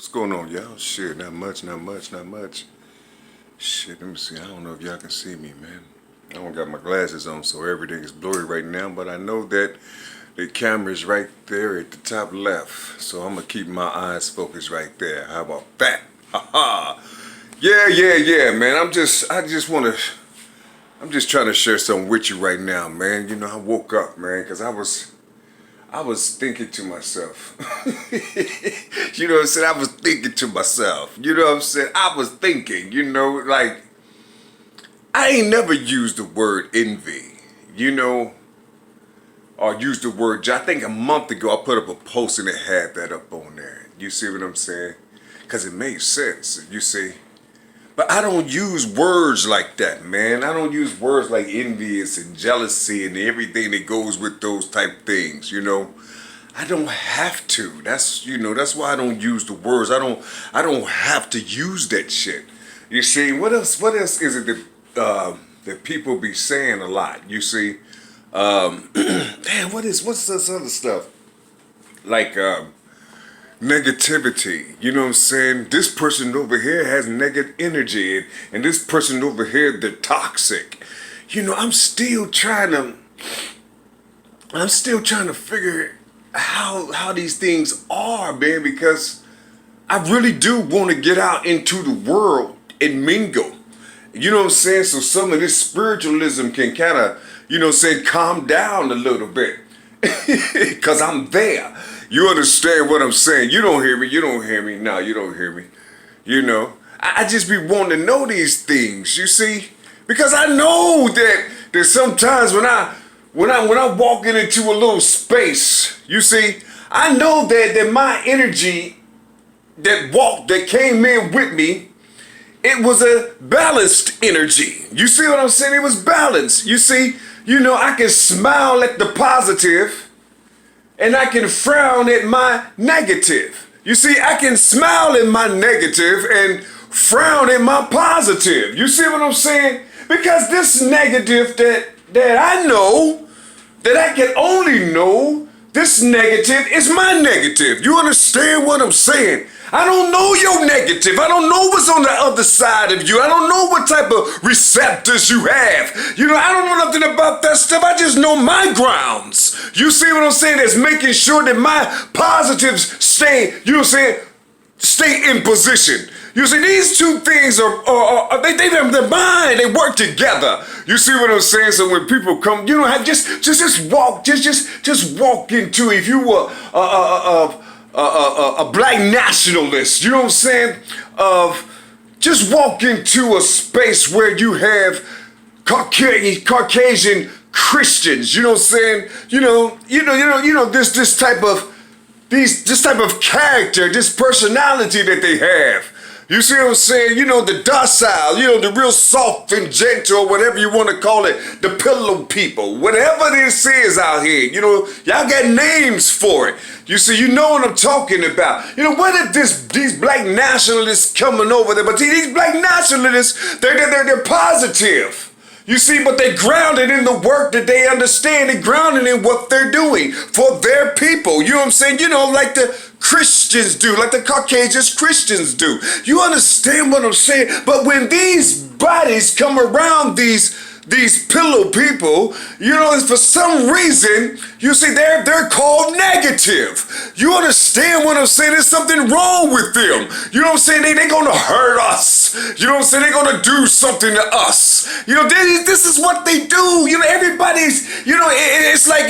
What's going on, y'all? Shit, not much. Shit, let me see. I don't know if y'all can see me, man. I don't got my glasses on, so everything is blurry right now, but I know that the camera's right there at the top left, so I'm gonna keep my eyes focused right there. How about that? Haha. Yeah, man. I'm just trying to share something with you right now, man. You know, I woke up, man, because I was thinking to myself. You know what I'm saying? I was thinking to myself. You know what I'm saying? I was thinking, you know, like, I ain't never used the word envy, you know, or used the word, I think a month ago I put up a post and it had that up on there. You see what I'm saying? Because it made sense, you see. But I don't use words like that, man. I don't use words like envious and jealousy and everything that goes with those type things, you know. I don't have to. That's why I don't use the words. I don't have to use that shit. You see, what else is it that people be saying a lot? You see, damn, what's this other stuff? Like negativity, you know what I'm saying? This person over here has negative energy, and this person over here, they're toxic. You know, I'm still trying to figure how these things are, man, because I really do want to get out into the world and mingle. You know what I'm saying? So some of this spiritualism can kind of, you know what I'm saying, calm down a little bit. Because I'm there. You understand what I'm saying? You don't hear me. No, you don't hear me. You know, I just be wanting to know these things, you see? Because I know that sometimes when I'm walking into a little space, you see, I know that my energy that came in with me, it was a balanced energy. You see what I'm saying? It was balanced. You see, you know, I can smile at the positive and I can frown at my negative. You see, I can smile at my negative and frown at my positive. You see what I'm saying? Because this negative that I know, that I can only know, this negative is my negative. You understand what I'm saying? I don't know your negative. I don't know what's on the other side of you. I don't know what type of receptors you have. You know, I don't know nothing about that stuff. I just know my grounds. You see what I'm saying? It's making sure that my positives stay, you know what I'm saying, stay in position. You see, these two things they're mind. They work together. You see what I'm saying? So when people come, you know, just walk into, if you were a black nationalist, you know what I'm saying? Just walk into a space where you have Caucasian Christians, you know what I'm saying? This type of character, this personality that they have. You see what I'm saying? You know, the docile, you know, the real soft and gentle, whatever you want to call it, the pillow people, whatever this is out here, you know, y'all got names for it. You see, you know what I'm talking about. You know, what if these black nationalists coming over there, but these black nationalists, they're positive. You see, but they grounded in the work that they understand and grounded in what they're doing for their people. You know what I'm saying? You know, like the Christians do, like the Caucasian Christians do. You understand what I'm saying? But when these bodies come around these pillow people, you know, for some reason, you see, they're called negative. You understand what I'm saying? There's something wrong with them. You know what I'm saying? They're gonna hurt us. You know what I'm saying? They're gonna do something to us. You know, this is what they do. You know, everybody's, you know, it's like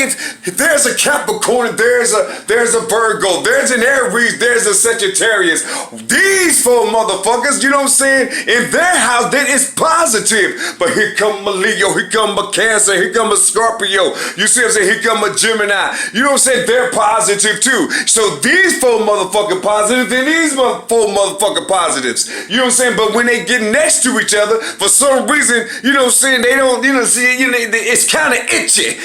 there's a Capricorn, there's a Virgo, there's an Aries, there's a Sagittarius. These four motherfuckers, you know what I'm saying? In their house, then it's positive. But here come Leo, here come a Cancer, here come a Scorpio. You see what I'm saying? Here come a Gemini. You know what I'm saying? They're positive too. So these four motherfucking positives and these four motherfucking positives. You know what I'm saying? But when they get next to each other, for some reason, you know what I'm saying, they don't, you know, see, you know, it's kind of itchy.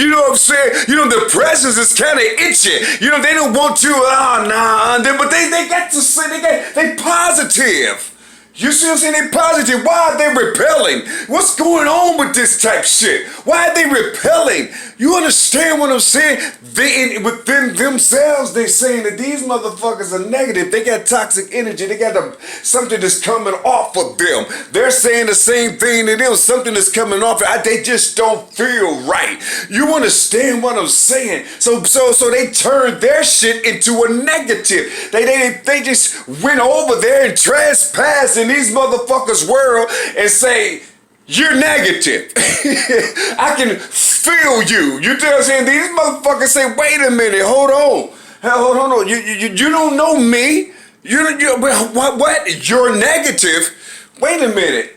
You know what I'm saying? You know, the presence is kind of itchy. You know, they don't want to, but they got to say, they positive. You see what I'm saying? They positive. Why are they repelling? What's going on with this type shit? Why are they repelling? You understand what I'm saying? Within themselves, they saying that these motherfuckers are negative. They got toxic energy. They got something that's coming off of them. They're saying the same thing to them. Something that's coming off. They just don't feel right. You understand what I'm saying? So they turned their shit into a negative. They just went over there and trespassed in these motherfuckers' world and say, you're negative. I can feel you. You know what I'm saying? These motherfuckers say, wait a minute, hold on. Hold on. You don't know me. What? You're negative? Wait a minute.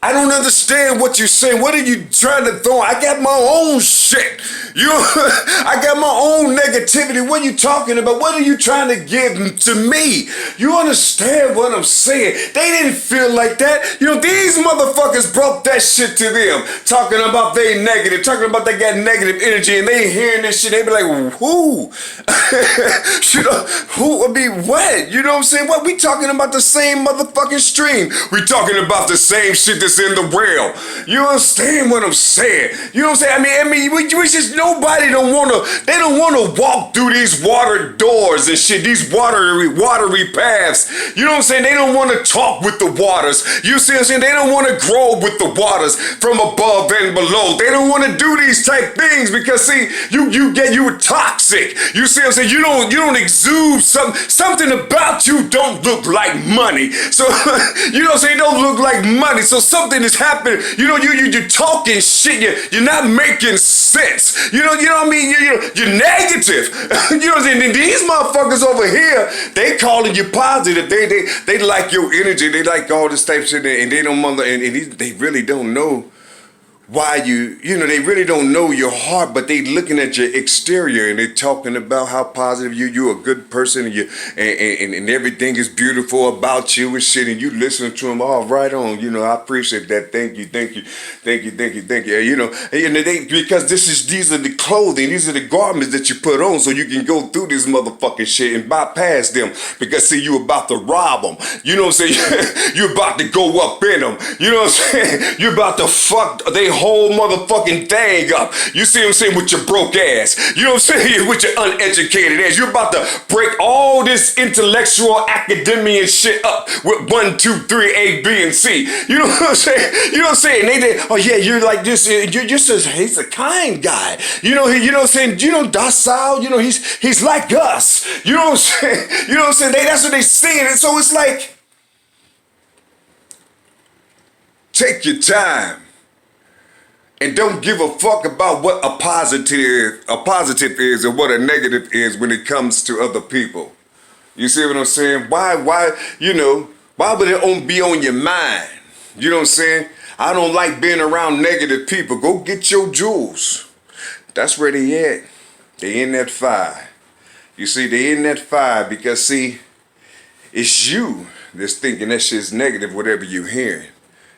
I don't understand what you're saying. What are you trying to throw? I got my own shit. I got my own negativity. What are you talking about? What are you trying to give to me? You understand what I'm saying? They didn't feel like that. These motherfuckers brought that shit to them. Talking about they negative. Talking about they got negative energy and they hearing this shit. They be like, who? Who? I mean, what? You know what I'm saying? What? We talking about the same motherfucking stream. We talking about the same shit that's in the well. You understand what I'm saying? You know what I'm saying? I mean, we just nobody don't wanna walk through these water doors and shit, these watery paths. You know what I'm saying? They don't want to talk with the waters. You see what I'm saying? They don't want to grow with the waters from above and below. They don't want to do these type things because see, you toxic. You see what I'm saying? You don't exude something about you don't look like money. So you know what I'm saying? Don't look like money. So something is happening. You're talking shit. You're not making sense. You know what I mean? You're negative. You know what I'm saying? And these motherfuckers over here, they calling you positive. They like your energy. They like all this type of shit, and they don't they really don't know why they really don't know your heart, but they looking at your exterior and they talking about how positive you're a good person and everything is beautiful about you and shit, and you listen to them all right on. I appreciate that. Thank you. Because these are the clothing, these are the garments that you put on so you can go through this motherfucking shit and bypass them because see, you about to rob them. You know what I'm saying? You about to go up in them. You know what I'm saying? You about to fuck they whole motherfucking thing up. You see what I'm saying? With your broke ass. You know what I'm saying? With your uneducated ass. You're about to break all this intellectual academia shit up with 1, 2, 3, A, B, and C. You know what I'm saying? You know what I'm saying? They oh yeah, you're like this. You're just he's a kind guy. You know what I'm saying? Docile. He's like us. You know what I'm saying? You know what I'm saying? That's what they saying. And so it's like, take your time. And don't give a fuck about what a positive is or what a negative is when it comes to other people. You see what I'm saying? Why would it be on your mind? You know what I'm saying? I don't like being around negative people. Go get your jewels. That's where they at. They in that fire. You see, they in that fire because see, it's you that's thinking that shit's negative, whatever you hearing.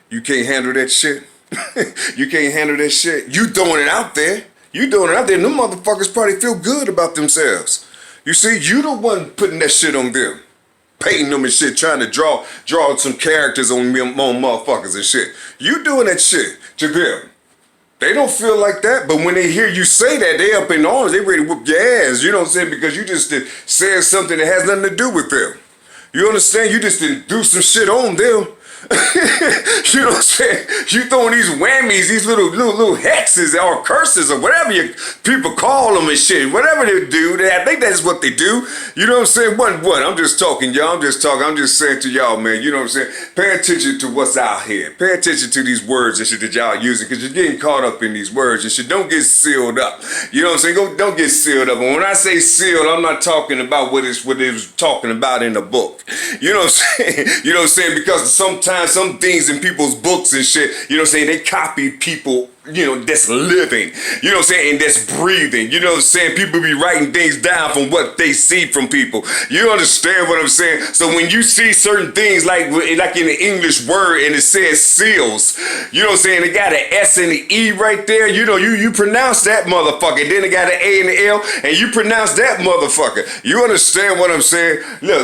You can't handle that shit. You can't handle that shit. You throwing it out there. Them motherfuckers probably feel good about themselves. You see, you the one putting that shit on them. Painting them and shit, trying to draw some characters on motherfuckers and shit. You doing that shit to them. They don't feel like that, but when they hear you say that, they up in arms, they ready to whoop your ass. You know what I'm saying? Because you just said something that has nothing to do with them. You understand? You just didn't do some shit on them. You know what I'm saying? You throwing these whammies, these little hexes or curses or whatever people call them and shit. Whatever they do, I think that's what they do. You know what I'm saying? What? I'm just talking, y'all. I'm just saying to y'all, man. You know what I'm saying? Pay attention to what's out here. Pay attention to these words and shit that y'all using because you're getting caught up in these words and shit. Don't get sealed up. You know what I'm saying? Don't get sealed up. And when I say sealed, I'm not talking about what it was talking about in the book. You know what I'm saying? You know what I'm saying? Because sometimes some things in people's books and shit, you know what I'm saying, they copy people that's living, you know what I'm saying, and that's breathing, you know what I'm saying. People be writing things down from what they see from people. You understand what I'm saying? So when you see certain things like in the English word and it says seals, you know what I'm saying, it got an S and an E right there, you pronounce that motherfucker. Then it got an A and an L and you pronounce that motherfucker. You understand what I'm saying? Look.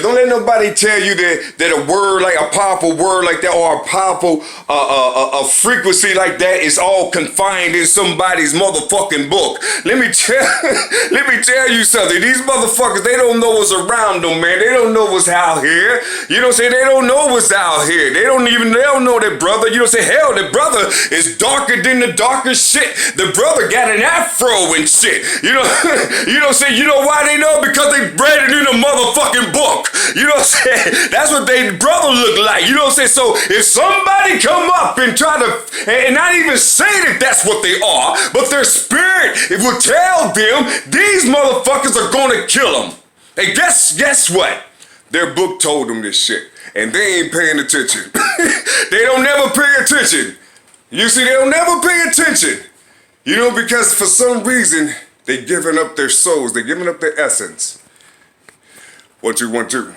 Don't let nobody tell you that a word, like a powerful word like that, or a powerful a frequency like that is all confined in somebody's motherfucking book. Let me tell you something. These motherfuckers, they don't know what's around them, man. They don't know what's out here. You know what I'm saying? They don't know what's out here. They don't know their brother. You know what I'm saying? Hell, their brother is darker than the darkest shit. The brother got an afro and shit. You know what I'm saying? You know why they know? Because they bred it in a motherfucking book. You know what I'm saying? That's what they brother look like. You know what I'm saying? So if somebody come up and try to, and not even say that that's what they are, but their spirit, it will tell them these motherfuckers are gonna kill them. And guess what? Their book told them this shit, and they ain't paying attention. They don't never pay attention. You see, they don't never pay attention. You know, because for some reason they giving up their souls, they giving up their essence. 1 2 1 2.